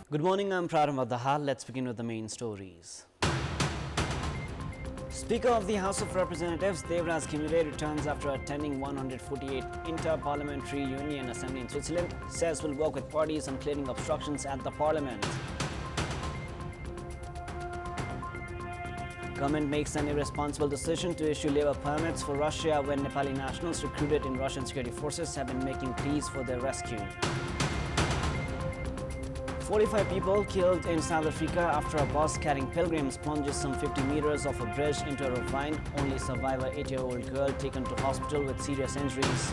Good morning, I'm Prarambha. Dahal. Let's begin with the main stories. Speaker of the House of Representatives Devraj Khimire returns after attending 148 Inter-Parliamentary Union Assembly in Switzerland, says will work with parties on clearing obstructions at the Parliament. Government makes an irresponsible decision to issue labour permits for Russia when Nepali nationals recruited in Russian security forces have been making pleas for their rescue. 45 people killed in South Africa after a bus carrying pilgrims plunges some 50 meters off a bridge into a ravine. Only survivor 8-year-old girl taken to hospital with serious injuries.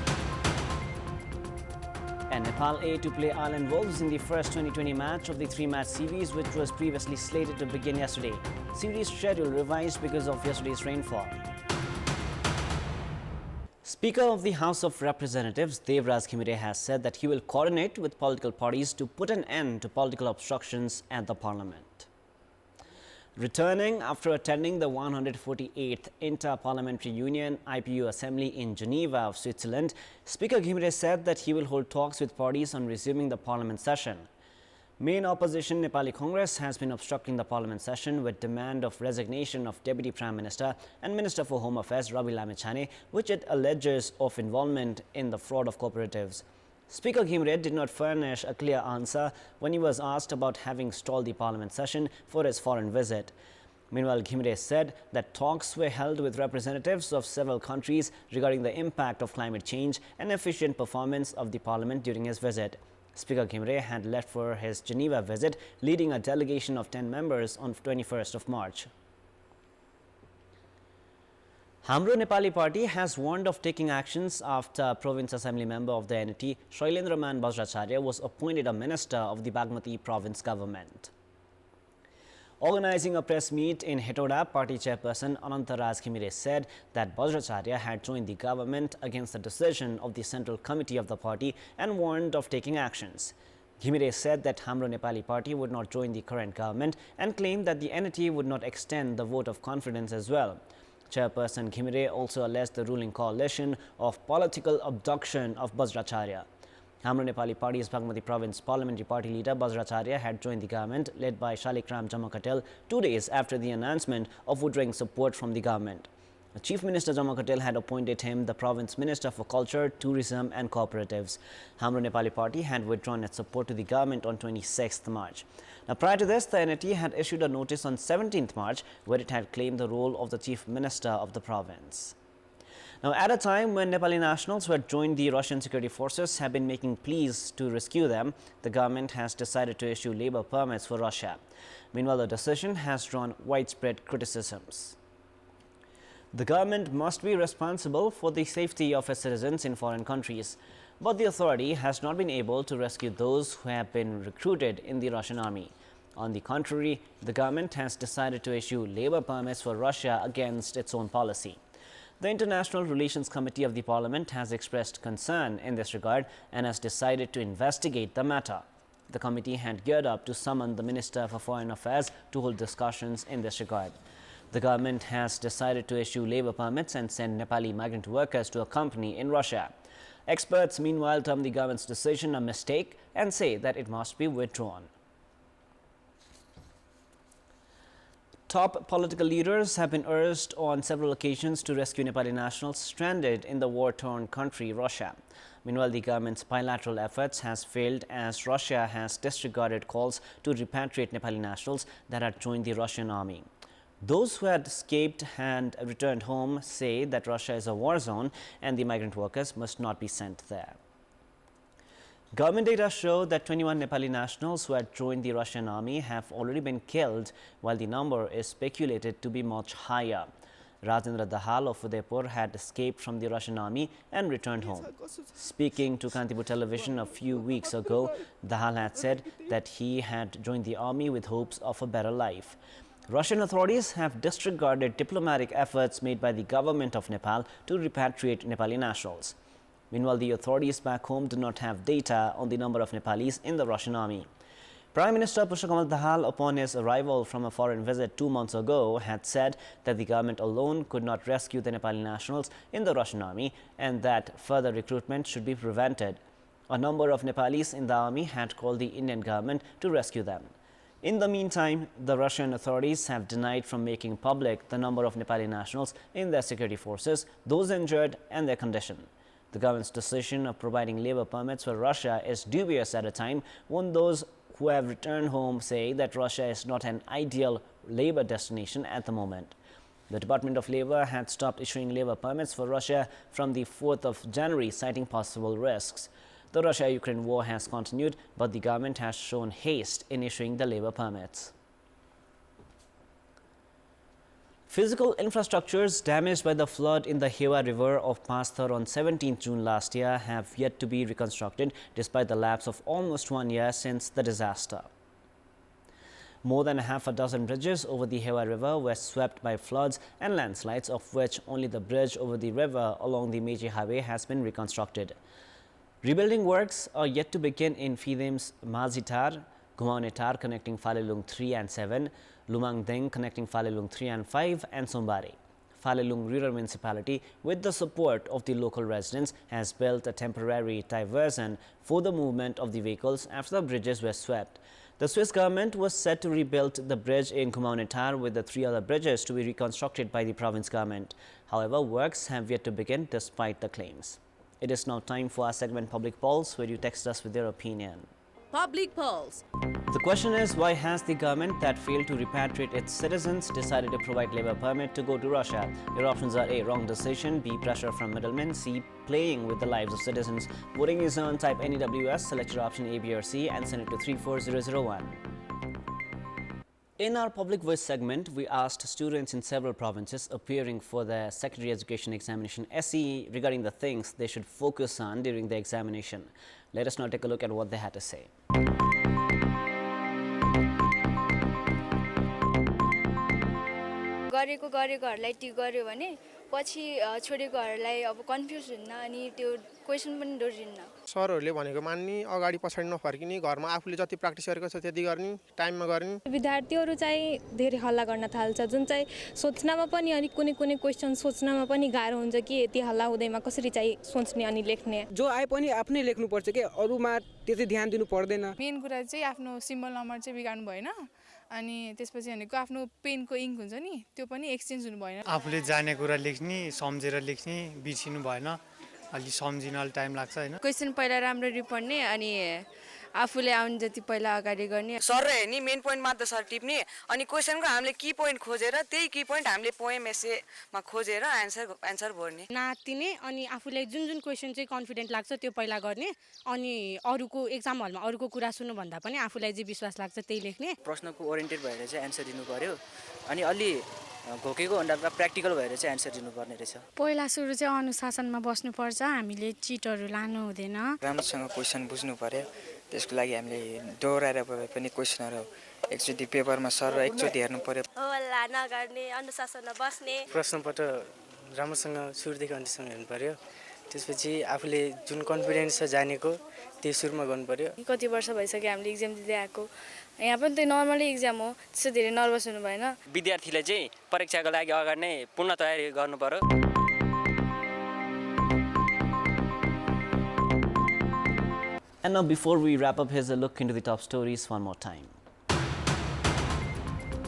And Nepal A to play Ireland Wolves in the first 2020 match of the three-match series, which was previously slated to begin yesterday. Series schedule revised because of yesterday's rainfall. Speaker of the House of Representatives Devraj Khimire has said that he will coordinate with political parties to put an end to political obstructions at the Parliament. Returning after attending the 148th Inter-Parliamentary Union IPU Assembly in Geneva of Switzerland, Speaker Khimire said that he will hold talks with parties on resuming the Parliament session. Main opposition Nepali Congress has been obstructing the Parliament session with demand of resignation of Deputy Prime Minister and Minister for Home Affairs Ravi Lamechhane, which it alleges of involvement in the fraud of cooperatives. Speaker Khimire did not furnish a clear answer when he was asked about having stalled the Parliament session for his foreign visit. Meanwhile, Khimire said that talks were held with representatives of several countries regarding the impact of climate change and efficient performance of the Parliament during his visit. Speaker Khimire had left for his Geneva visit, leading a delegation of 10 members on 21st of March. Hamro Nepali Party has warned of taking actions after Province Assembly member of the NET, Shailendraman Bajracharya, was appointed a minister of the Bagmati Province government. Organizing a press meet in Hetoda, party chairperson Anantaraj Khimire said that Bajracharya had joined the government against the decision of the Central Committee of the party and warned of taking actions. Khimire said that Hamro Nepali Party would not join the current government and claimed that the NET would not extend the vote of confidence as well. Chairperson Khimire also alleged the ruling coalition of political abduction of Bajracharya. Hamro Nepali Party's Bagmati Province Parliamentary Party leader Bajracharya had joined the government led by Shalikram Jamakatel 2 days after the announcement of withdrawing support from the government. Chief Minister Jamakatel had appointed him the Province Minister for Culture, Tourism and Cooperatives. Hamro Nepali Party had withdrawn its support to the government on 26th March. Now, prior to this, the NET had issued a notice on 17th March where it had claimed the role of the Chief Minister of the province. Now, at a time when Nepali nationals who had joined the Russian security forces have been making pleas to rescue them, the government has decided to issue labour permits for Russia. Meanwhile, the decision has drawn widespread criticisms. The government must be responsible for the safety of its citizens in foreign countries, but the authority has not been able to rescue those who have been recruited in the Russian army. On the contrary, the government has decided to issue labour permits for Russia against its own policy. The International Relations Committee of the Parliament has expressed concern in this regard and has decided to investigate the matter. The committee had geared up to summon the Minister for Foreign Affairs to hold discussions in this regard. The government has decided to issue labour permits and send Nepali migrant workers to a company in Russia. Experts, meanwhile, term the government's decision a mistake and say that it must be withdrawn. Top political leaders have been urged on several occasions to rescue Nepali nationals stranded in the war-torn country, Russia. Meanwhile, the government's bilateral efforts has failed as Russia has disregarded calls to repatriate Nepali nationals that had joined the Russian army. Those who had escaped and returned home say that Russia is a war zone and the migrant workers must not be sent there. Government data show that 21 Nepali nationals who had joined the Russian army have already been killed, while the number is speculated to be much higher. Rajendra Dahal of Udaipur had escaped from the Russian army and returned home. Speaking to Kantipur television a few weeks ago, Dahal had said that he had joined the army with hopes of a better life. Russian authorities have disregarded diplomatic efforts made by the government of Nepal to repatriate Nepali nationals. Meanwhile, the authorities back home do not have data on the number of Nepalis in the Russian army. Prime Minister Pushpakamal Dahal, upon his arrival from a foreign visit 2 months ago, had said that the government alone could not rescue the Nepali nationals in the Russian army and that further recruitment should be prevented. A number of Nepalis in the army had called the Indian government to rescue them. In the meantime, the Russian authorities have denied from making public the number of Nepali nationals in their security forces, those injured and their condition. The government's decision of providing labor permits for Russia is dubious at a time when those who have returned home say that Russia is not an ideal labor destination at the moment. The Department of Labor had stopped issuing labor permits for Russia from the 4th of January, citing possible risks. The Russia-Ukraine war has continued, but the government has shown haste in issuing the labor permits. Physical infrastructures damaged by the flood in the Hewa River of Pasthar on 17 June last year have yet to be reconstructed despite the lapse of almost 1 year since the disaster. More than half a dozen bridges over the Hewa River were swept by floods and landslides, of which only the bridge over the river along the major highway has been reconstructed. Rebuilding works are yet to begin in Fidem's Mazitar, Gumaunetar connecting Falelung 3 and 7, Lumangdeng connecting Falelung 3 and 5, and Sombare. Falelung Rural Municipality, with the support of the local residents, has built a temporary diversion for the movement of the vehicles after the bridges were swept. The Swiss government was set to rebuild the bridge in Gumaunetar with the 3 other bridges to be reconstructed by the province government. However, works have yet to begin despite the claims. It is now time for our segment Public Polls, where you text us with your opinion. Public Polls. The question is, why has the government that failed to repatriate its citizens decided to provide labor permit to go to Russia? Your options are A, wrong decision, B, pressure from middlemen, C, playing with the lives of citizens. Voting is on. Type NEWS, select your option A, B or C and send it to 34001. In our Public Voice segment, we asked students in several provinces appearing for the Secondary Education Examination SCE regarding the things they should focus on during the examination. Let us now take a look at what they had to say. गरेको गरेकोहरुलाई टिक गर्यो भने पछि छोडेकोहरुलाई अब confuse हुन्न अनि त्यो question पनि दोहोरिन्न सरहरूले भनेको मान्ने अगाडि पछाडी नफर्किने घरमा आफूले जति प्र्याक्टिस गरेको छ त्यति गर्ने टाइममा गर्ने विद्यार्थीहरु चाहिँ धेरै हल्ला गर्न थाल्छ जुन चाहिँ सोच्नमा पनि अनि कुनै कुनै क्वेशन सोच्नमा पनि गाह्रो हुन्छ कि यति हल्ला हुँदैमा कसरी चाहिँ सोच्ने अनि लेख्ने जो आए पनि आफ्नै लेख्नु पर्छ के अरुमा त्यति ध्यान दिनु पर्दैन मेन कुरा चाहिँ आफ्नो सिम्बल नम्बर चाहिँ बिगाड्नु भएन अनि त्यसपछि भनेको आफ्नो पेनको इङ्क हुन्छ नि त्यो पनि एक्सचेन्ज हुनु भएन आफूले जाने कुरा लेख्ने सम्झेर लेख्ने बिर्सिनु भएन अलि सम्झिन अलि टाइम लाग्छ हैन क्वेशन पहिला राम्ररी पढ्ने अनि आफूले आउन जति पहिला अगाडि गर्ने सर रे नि मेन पोइन्ट मात्र सर टिप्ने अनि क्वेशनको हामीले की पोइन्ट खोजेर त्यही की पोइन्ट हामीले पोएम एसेमा खोजेर आन्सर भर्ने नातिने अनि आफूले जुन जुन क्वेशन चाहिँ कन्फिडेन्ट लाग्छ त्यो पहिला गर्ने अनि अरूको एक्जाम हलमा अरूको कुरा सुन्नु भन्दा पनि आफूलाई जे विश्वास लाग्छ त्यही लेख्ने प्रश्नको ओरिएन्टेड भएर चाहिँ आन्सर दिनु पर्यो अनि अलि घोकेको भन्दा प्र्याक्टिकल भएर चाहिँ आन्सर दिनुपर्ने रहेछ पहिला सुरु चाहिँ अनुशासनमा बस्नुपर्छ हामीले चिटहरू लानु हुँदैन राम्रोसँग क्वेशन बुझ्नु पर्यो त्यसको लागि हामीले दोहोऱ्याएर पनि क्वेशनहरु एकचोटी पेपरमा सर एकचोटी हेर्नु पर्यो हल्ला नगर्ने अनुशासनमा बस्ने प्रश्नपत्र राम्रोसँग सुरुदेखि अन्तिमसम्म हेर्नु पर्यो त्यसपछि आफूले जुन कन्फिडेन्स छ जानेको त्यो सुरुमा गर्नु पर्यो कति वर्ष भइसक्यो हामीले एक्जाम दिँदै आएको यहाँ पनि त्यो नर्मली एक्जाम हो त्यसो धेरै नर्भस हुनु भएन विद्यार्थीले चाहिँ परीक्षाको लागि अगाडि नै पूर्ण तयारी गर्नु पर्यो And now, before we wrap up, here's a look into the top stories one more time.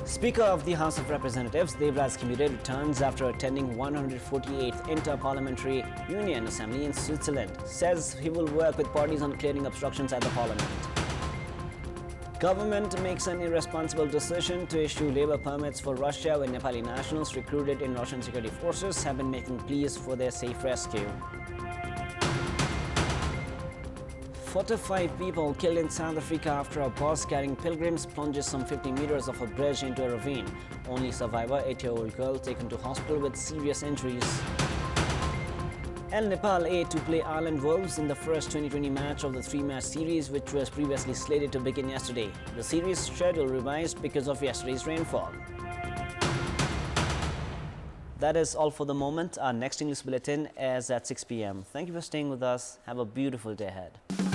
Speaker of the House of Representatives, Devraj Khimire, returns after attending 148th Inter-Parliamentary Union Assembly in Switzerland. Says he will work with parties on clearing obstructions at the Parliament. Government makes an irresponsible decision to issue labor permits for Russia when Nepali nationals recruited in Russian security forces have been making pleas for their safe rescue. 45 people killed in South Africa after a bus carrying pilgrims plunges some 50 meters of a bridge into a ravine. Only survivor, 8-year-old girl, taken to hospital with serious injuries. And Nepal A to play Ireland Wolves in the first 2020 match of the 3-match series, which was previously slated to begin yesterday. The series schedule revised because of yesterday's rainfall. That is all for the moment. Our next English bulletin is at 6 p.m. Thank you for staying with us. Have a beautiful day ahead.